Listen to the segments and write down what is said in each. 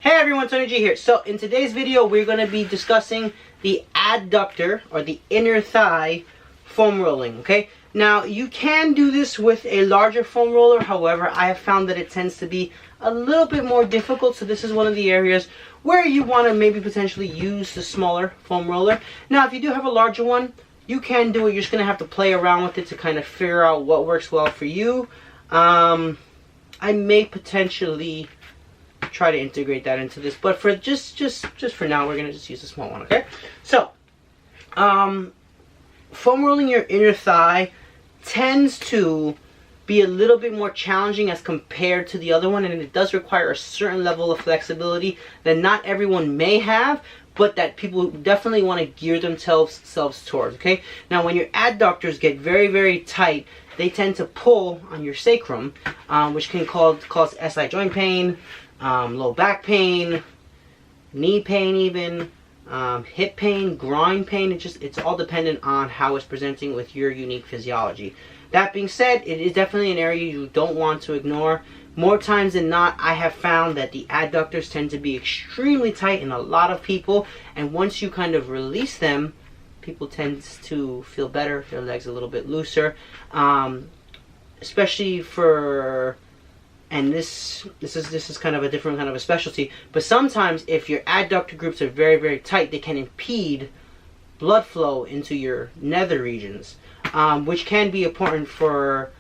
Hey everyone, Tony G here. So in today's video, we're going to be discussing the adductor or the inner thigh foam rolling, okay? Now, you can do this with a larger foam roller. However, I have found that it tends to be a little bit more difficult. So this is one of the areas where you want to maybe potentially use the smaller foam roller. Now, if you do have a larger one, you can do it. You're just going to have to play around with it to kind of figure out what works well for you. I may potentially try to integrate that into this, but for just for now, we're gonna just use a small one. Okay, so foam rolling your inner thigh tends to be a little bit more challenging as compared to the other one, and it does require a certain level of flexibility that not everyone may have, but that people definitely want to gear themselves towards. Okay, now when your adductors get very tight, they tend to pull on your sacrum, which can cause SI joint pain, low back pain, knee pain even, hip pain, groin pain. It's all dependent on how it's presenting with your unique physiology. That being said, it is definitely an area you don't want to ignore. More times than not, I have found that the adductors tend to be extremely tight in a lot of people, and once you kind of release them, people tend to feel better, their legs a little bit looser, especially for, and this is kind of a different kind of a specialty, but sometimes if your adductor groups are very tight, they can impede blood flow into your nether regions, which can be important for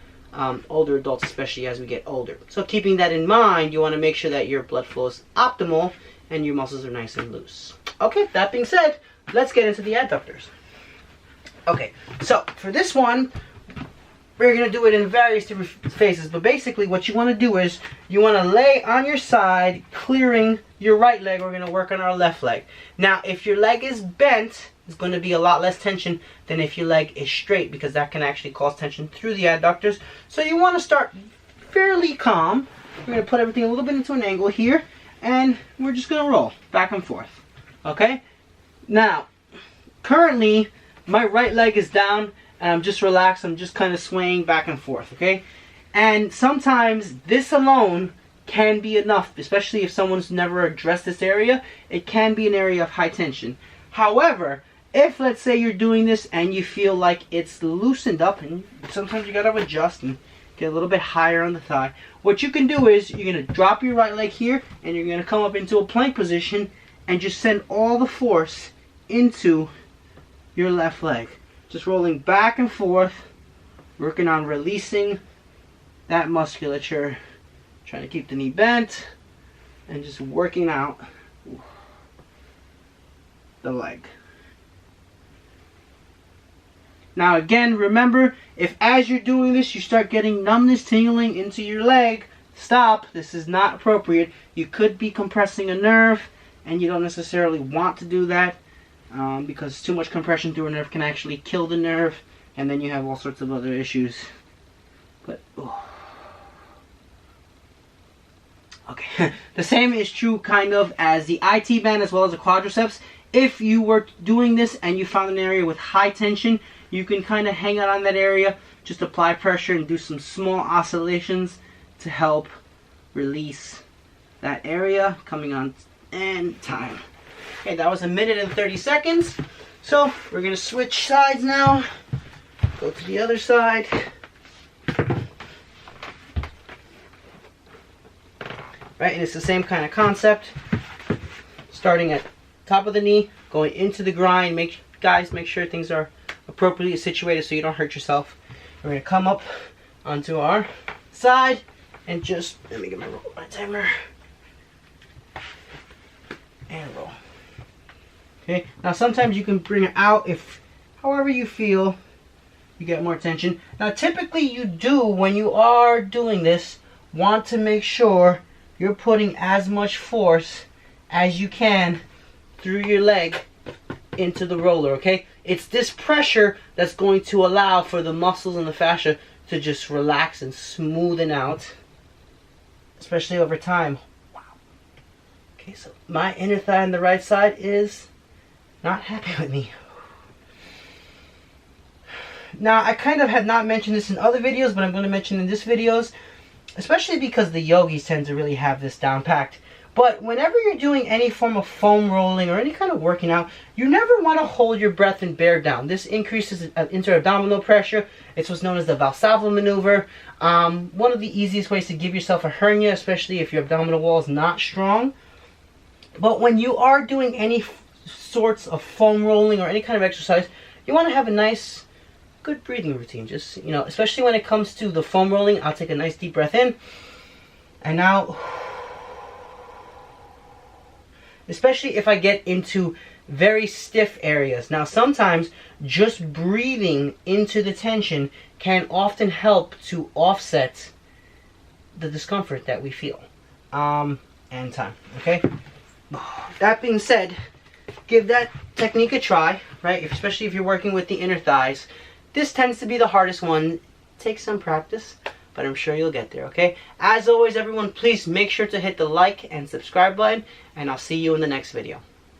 older adults, especially as we get older. So keeping that in mind, you want to make sure that your blood flow is optimal and your muscles are nice and loose. Okay, that being said, let's get into the adductors. Okay, so for this one, we're going to do it in various different phases, but basically what you want to do is you want to lay on your side, clearing your right leg. We're going to work on our left leg. Now, if your leg is bent, it's going to be a lot less tension than if your leg is straight, because that can actually cause tension through the adductors. So you want to start fairly calm. We're going to put everything a little bit into an angle here, and we're just going to roll back and forth. Okay? Now, currently, my right leg is down, and I'm just relaxed. I'm just kind of swaying back and forth, okay? And sometimes this alone can be enough, especially if someone's never addressed this area. It can be an area of high tension. However, if let's say you're doing this and you feel like it's loosened up, and sometimes you gotta adjust and get a little bit higher on the thigh, what you can do is you're gonna drop your right leg here, and you're gonna come up into a plank position and just send all the force into your left leg. Just rolling back and forth, working on releasing that musculature, trying to keep the knee bent, and just working out the leg. Now again, remember, if as you're doing this you start getting numbness, tingling into your leg, stop. This is not appropriate. You could be compressing a nerve, and you don't necessarily want to do that. Because too much compression through a nerve can actually kill the nerve, and then you have all sorts of other issues. But okay, the same is true kind of as the IT band as well as the quadriceps. If you were doing this and you found an area with high tension, you can kind of hang out on that area, just apply pressure and do some small oscillations to help release that area. Coming on and time. Okay, that was 1 minute and 30 seconds. So we're going to switch sides now. Go to the other side. Right, and it's the same kind of concept. Starting at top of the knee, going into the groin. Guys, make sure things are appropriately situated so you don't hurt yourself. We're going to come up onto our side and just, let me get my timer. And roll. Okay, now sometimes you can bring it out if, however you feel, you get more tension. Now typically you do, when you are doing this, want to make sure you're putting as much force as you can through your leg into the roller, okay? It's this pressure that's going to allow for the muscles and the fascia to just relax and smoothen out, especially over time. Wow. Okay, so my inner thigh on the right side is not happy with me. Now, I kind of have not mentioned this in other videos, but I'm going to mention in this videos, especially because the yogis tend to really have this down packed. But whenever you're doing any form of foam rolling or any kind of working out, you never want to hold your breath and bear down. This increases inter-abdominal pressure. It's what's known as the Valsalva maneuver. One of the easiest ways to give yourself a hernia, especially if your abdominal wall is not strong. But when you are doing any sorts of foam rolling or any kind of exercise, you want to have a nice, good breathing routine. Just, you know, especially when it comes to the foam rolling, I'll take a nice deep breath in. And now, especially if I get into very stiff areas. Now, sometimes just breathing into the tension can often help to offset the discomfort that we feel. And time, okay? That being said, give that technique a try, right? Especially if you're working with the inner thighs. This tends to be the hardest one. Take some practice, but I'm sure you'll get there, okay? As always, everyone, please make sure to hit the like and subscribe button, and I'll see you in the next video.